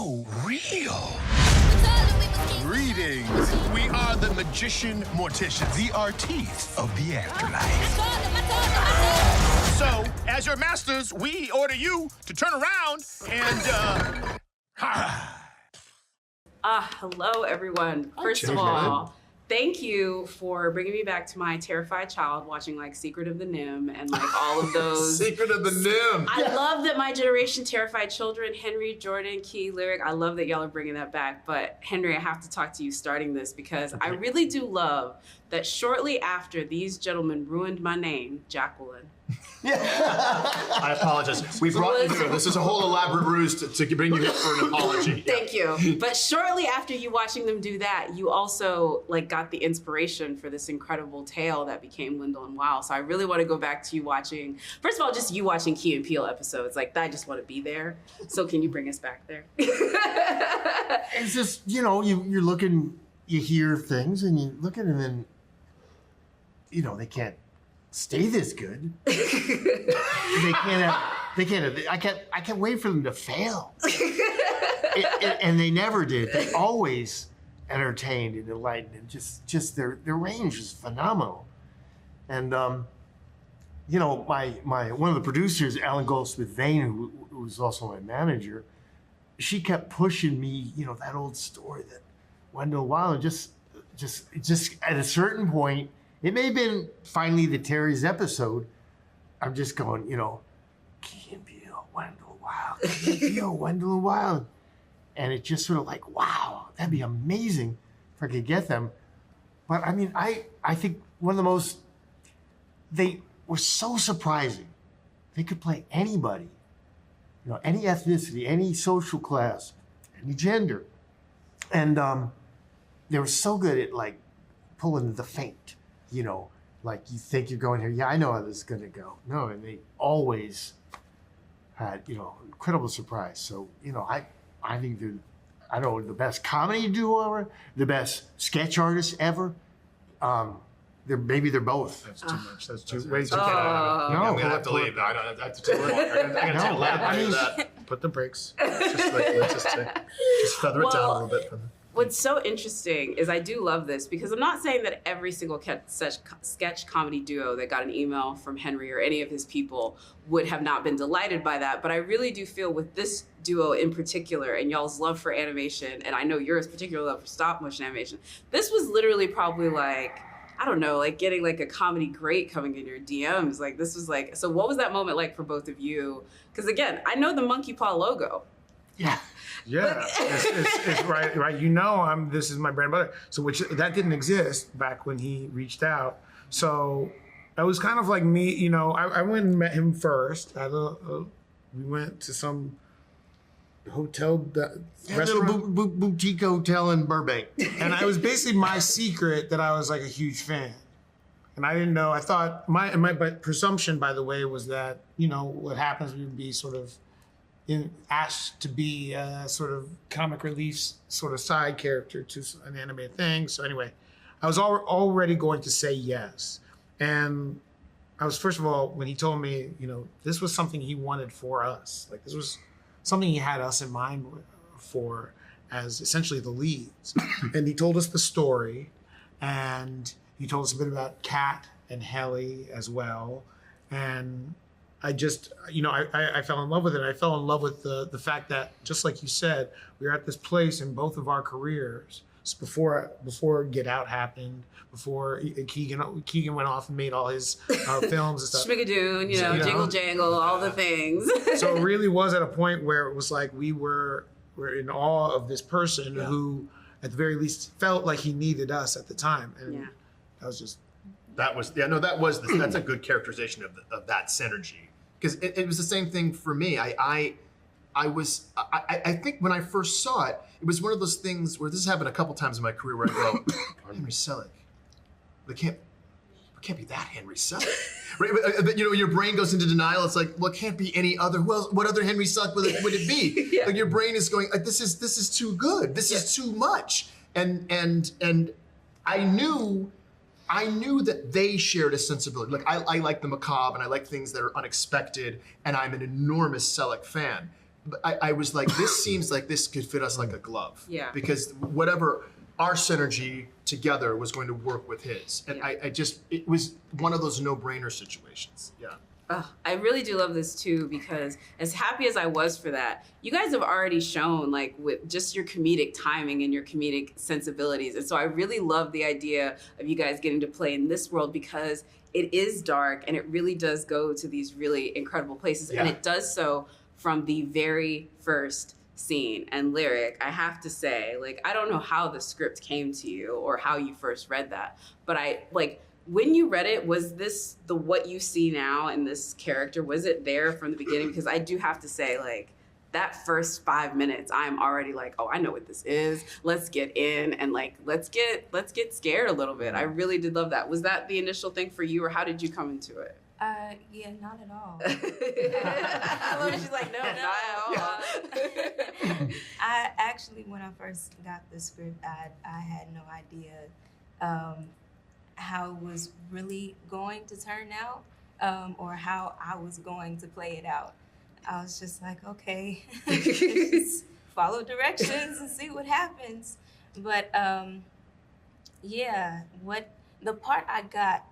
so real. Greetings. We are the magician morticians, the artistes of the afterlife. So, as your masters, we order you to turn around and, hello, everyone. First of all, thank you for bringing me back to my terrified child watching like Secret of the Nim and like all of those. Secret of the Nim. I love that my generation terrified children, Henry, Jordan, Key, Lyric. I love that y'all are bringing that back. But Henry, I have to talk to you starting this because I really do love that shortly after these gentlemen ruined my name, Jacqueline. I apologize. We brought you here. This is a whole elaborate ruse to bring you here for an apology. Thank you. But shortly after you watching them do that, you also like got the inspiration for this incredible tale that became Wendell Wild. So I really want to go back to you watching, first of all, just you watching Key and Peele episodes. Like, I just want to be there. So can you bring us back there? It's just, you know, you're looking, you hear things and you look at them and, you know, they can't stay this good. I can't wait for them to fail. And they never did. They always entertained and enlightened, and just their range is phenomenal. And you know, my one of the producers, Alan Goldsmith Vane, who was also my manager, she kept pushing me, you know, that old story that Wendell Wild, just at a certain point, it may have been finally the Terry's episode. I'm just going, you know, Keegan-Michael, Wendell Wild, Keegan-Michael, Wendell Wild. And it just sort of like, wow, that'd be amazing if I could get them. But I mean, I think one of the most, they were so surprising. They could play anybody, you know, any ethnicity, any social class, any gender. And they were so good at like pulling the feint. You know, like you think you're going here, yeah, I know how this is going to go. No, and they always had, you know, incredible surprise. So, you know, I think they're, I don't know, the best comedy duo ever, the best sketch artists ever. Maybe they're both. That's too much. That's too way too get out of it. No, I'm gonna have to leave. No, I don't have to take long. I'm gonna take a lot of that. Put the brakes. Just feather it down a little bit. What's so interesting is I do love this because I'm not saying that every single such sketch comedy duo that got an email from Henry or any of his people would have not been delighted by that. But I really do feel with this duo in particular and y'all's love for animation, and I know yours particular love for stop motion animation, this was literally probably like, I don't know, like getting like a comedy great coming in your DMs. Like this was like, so what was that moment like for both of you? Because again, I know the Monkeypaw logo. Yeah. Yeah, it's right. You know, this is my bread and butter. So that didn't exist back when he reached out. So it was kind of like me, you know, I went and met him first. We went to some hotel, restaurant. Little boutique hotel in Burbank. And it was basically my secret that I was like a huge fan. And I didn't know, I thought, my presumption, by the way, was that, you know, what happens would be sort of asked to be a sort of comic relief sort of side character to an animated thing. So anyway, I was already going to say yes. And I was, first of all, when he told me, you know, this was something he wanted for us. Like this was something he had us in mind for as essentially the leads. And he told us the story, and he told us a bit about Kat and Helly as well. And I just, you know, I fell in love with it. I fell in love with the fact that, just like you said, we were at this place in both of our careers before Get Out happened, before Keegan went off and made all his films and stuff. Schmigadoon, you know, Jingle Jangle, all the things. So it really was at a point where it was like we're in awe of this person who, at the very least, felt like he needed us at the time, and that was just. That's a good characterization of that synergy, because it was the same thing for me. I think when I first saw it, it was one of those things where this has happened a couple times in my career where I go, Henry Selick, it can't be that Henry Selick. Right? But, you know, your brain goes into denial. It's like, well, it can't be any other. Well, what other Henry Selick would it be? Like your brain is going, this is too good. This is too much. And I knew that they shared a sensibility. Like I like the macabre and I like things that are unexpected, and I'm an enormous Selick fan. I was like, this seems like this could fit us like a glove. Yeah. Because whatever our synergy together was going to work with his. And Yeah. it was one of those no-brainer situations. Yeah. I really do love this too, because as happy as I was for that, you guys have already shown like with just your comedic timing and your comedic sensibilities. And so I really love the idea of you guys getting to play in this world, because it is dark and it really does go to these really incredible places. Yeah. And it does so from the very first scene. And Lyric, I have to say, like, I don't know how the script came to you or how you first read that, but when you read it, was this the what you see now in this character? Was it there from the beginning? Because I do have to say, like, that first 5 minutes, I'm already like, oh, I know what this is. Let's get in and like let's get scared a little bit. I really did love that. Was that the initial thing for you, or how did you come into it? Yeah, not at all. I love it. She's like, no, not at all. I actually, when I first got the script, I had no idea how it was really going to turn out, or how I was going to play it out. I was just like, okay, just follow directions and see what happens. But yeah, the part I got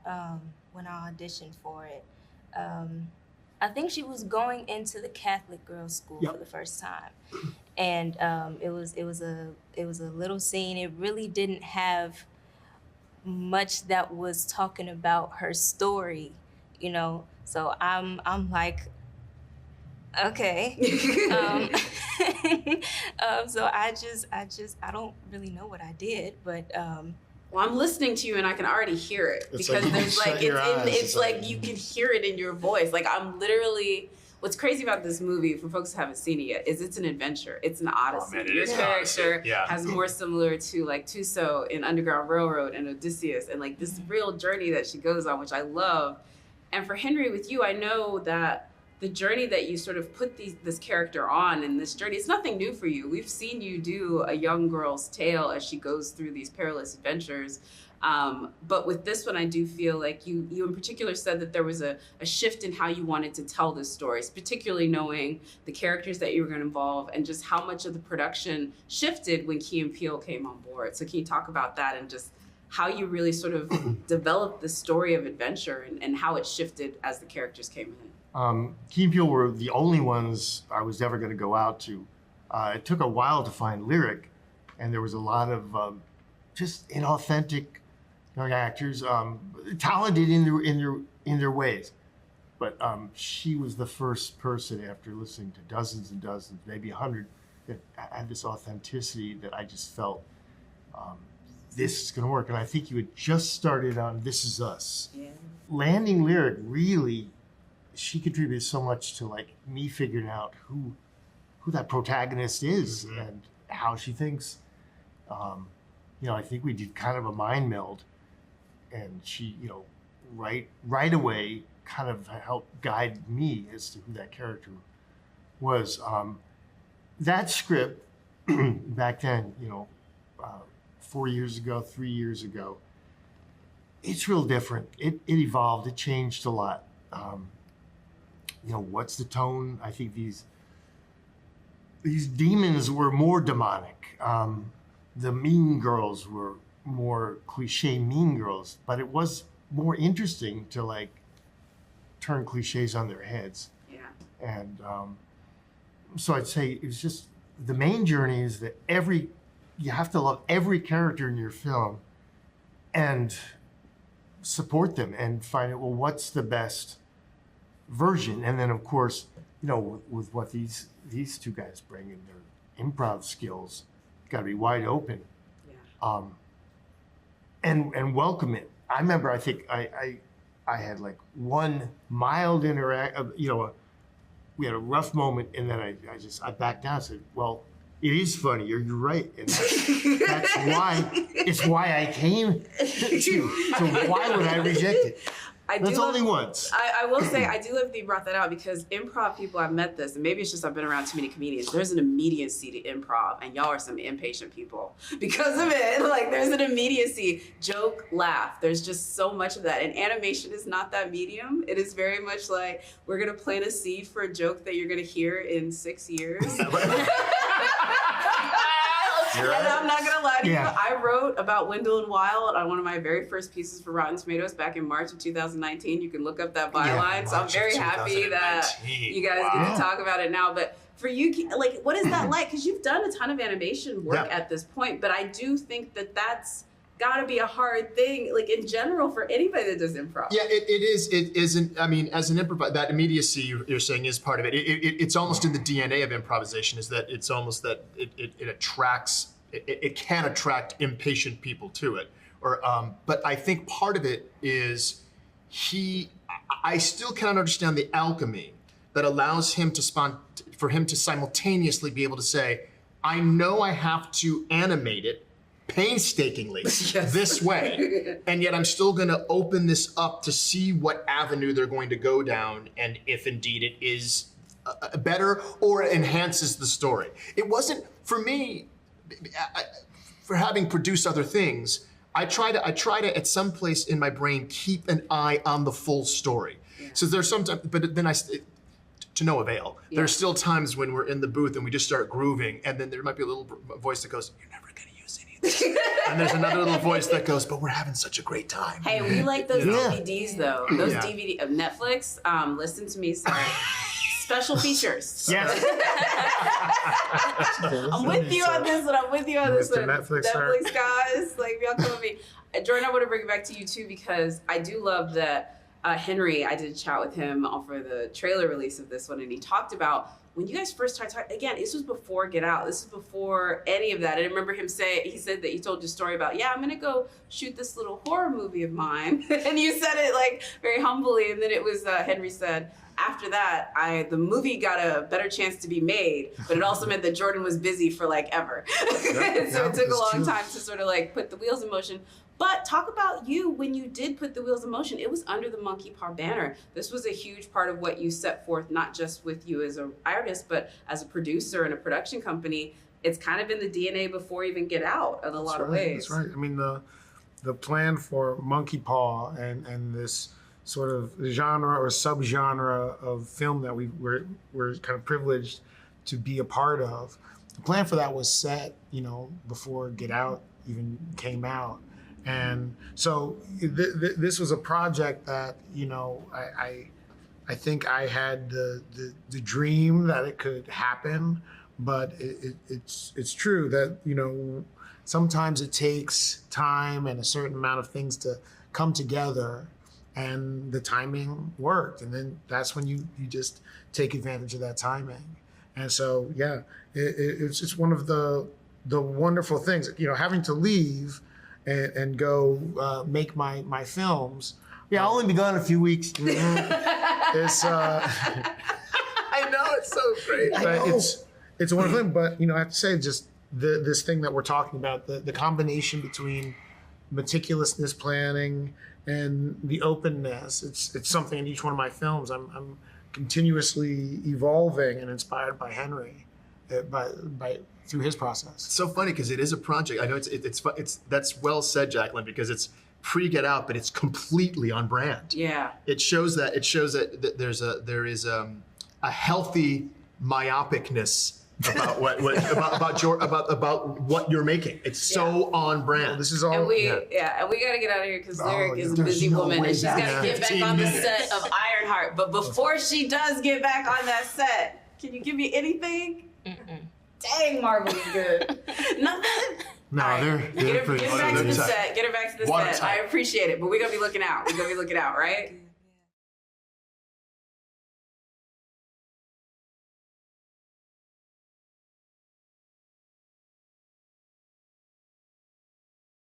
when I auditioned for it, I think she was going into the Catholic girls' school for the first time, and it was a little scene. It really didn't have much that was talking about her story, you know. So I'm like, okay. So I don't really know what I did, but well, I'm listening to you and I can already hear it, It's because like you there's shut like your eyes. it's It's like like- you can hear it in your voice. Like, I'm literally, what's crazy about this movie, for folks who haven't seen it yet, is it's an adventure. It's an odyssey. man, it Your is an character odyssey. Yeah. has more similar to like Tuso in Underground Railroad and Odysseus, and like this real journey that she goes on, which I love. And for Henry, with you, I know that the journey that you sort of put this character on, and this journey, it's nothing new for you. We've seen you do a young girl's tale as she goes through these perilous adventures. But with this one, I do feel like you in particular said that there was a shift in how you wanted to tell this story, particularly knowing the characters that you were going to involve and just how much of the production shifted when Key and Peele came on board. So can you talk about that and just how you really sort of developed the story of adventure and how it shifted as the characters came in? Key and Peele were the only ones I was ever going to go out to. It took a while to find Lyric, and there was a lot of just inauthentic young actors, talented in their ways. But she was the first person, after listening to dozens and dozens, maybe 100, that had this authenticity that I just felt this is going to work. And I think you had just started on This Is Us. Yeah. Landing Lyric, really, she contributed so much to like me figuring out who that protagonist is and how she thinks. You know, I think we did kind of a mind meld, and she, you know, right away kind of helped guide me as to who that character was. That script back then, you know, 4 years ago, 3 years ago, it's real different. It evolved. It changed a lot. You know, what's the tone? I think these demons were more demonic. The mean girls were more cliche mean girls, but it was more interesting to like turn cliches on their heads. Yeah. And so I'd say it was just the main journey is that you have to love every character in your film and support them and find out, well, what's the best version? And then of course, you know, with what these two guys bring in their improv skills, got to be wide open. Yeah. And welcome it. I remember, I think I had like one mild you know, we had a rough moment, and then I backed down and said, well, it is funny, you're right. And it's why I came to you. So why would I reject it? That's only once. I will say, I do love that you brought that out because improv people, I've met this, and maybe it's just I've been around too many comedians. There's an immediacy to improv, and y'all are some impatient people because of it. Like, there's an immediacy. Joke, laugh. There's just so much of that. And animation is not that medium. It is very much like, we're going to plant a seed for a joke that you're going to hear in 6 years. And I'm not gonna lie to you, I wrote about Wendell Wild on one of my very first pieces for Rotten Tomatoes back in March of 2019. You can look up that byline. So I'm very happy that you guys get to talk about it now. But for you, like, what is that like? Because you've done a ton of animation work at this point, but I do think that that's gotta be a hard thing, like in general, for anybody that does improv. Yeah, it is. It isn't. I mean, as an improv, that immediacy you're saying is part of it. It's almost in the DNA of improvisation. Is that it's almost that it attracts. It can attract impatient people to it. Or, but I think part of it is I still cannot understand the alchemy that allows him for him to simultaneously be able to say, I know I have to animate it painstakingly this way, and yet I'm still going to open this up to see what avenue they're going to go down, and if indeed it is better or enhances the story. It wasn't, for me, for having produced other things, I try to at some place in my brain keep an eye on the full story. So there's sometimes, but then to no avail. There's still times when we're in the booth and we just start grooving, and then there might be a little voice that goes, "You're never going to use any of this," and there's another little voice that goes, "But we're having such a great time." Hey, we like those DVDs though. Those DVD of Netflix. Listen to me, sorry. Special features. Yes. I'm with you on this one. I'm with you on this one. Netflix guys, like, y'all come with me. Jordan, I want to bring it back to you too, because I do love that Henry, I did a chat with him for the trailer release of this one, and he talked about when you guys first started talking, again, this was before Get Out. This is before any of that. I remember him he said that you told your story about, I'm going to go shoot this little horror movie of mine. And you said it like very humbly. And then it was, Henry said, after that, the movie got a better chance to be made, but it also meant that Jordan was busy for like ever. So it took a long time to sort of like put the wheels in motion. But talk about you when you did put the wheels in motion. It was under the Monkeypaw banner. This was a huge part of what you set forth, not just with you as an artist, but as a producer and a production company. It's kind of in the DNA before even Get Out in a lot of ways. That's right. I mean, the plan for Monkeypaw and this sort of genre or subgenre of film that we're kind of privileged to be a part of. The plan for that was set, before Get Out even came out. And so this was a project that, I think I had the dream that it could happen, but it's true that, sometimes it takes time and a certain amount of things to come together, and the timing worked. And then that's when you just take advantage of that timing. And so, it's just one of the wonderful things, having to leave and go make my films. I'll only be gone a few weeks. It's I know, it's so great. It's a wonderful thing, but I have to say, just this thing that we're talking about, the combination between meticulousness, planning, and the openness. It's something in each one of my films. I'm continuously evolving and inspired by Henry, through his process. It's so funny because it is a project. I know it's that's well said, Jacqueline, because it's pre-Get Out, but it's completely on brand. Yeah. It shows that there is a healthy myopicness about what you're making. It's so on brand. Well, this is all. And we got to get out of here because Lyric is a busy woman and she's got to get back on the set of Ironheart. But before she does get back on that set, can you give me anything? Dang, Marvel is good. Nothing? No, right. they're pretty Get her back to the set. Get her back to the set. Watertight. I appreciate it, but we're going to be looking out. We're going to be looking out, right?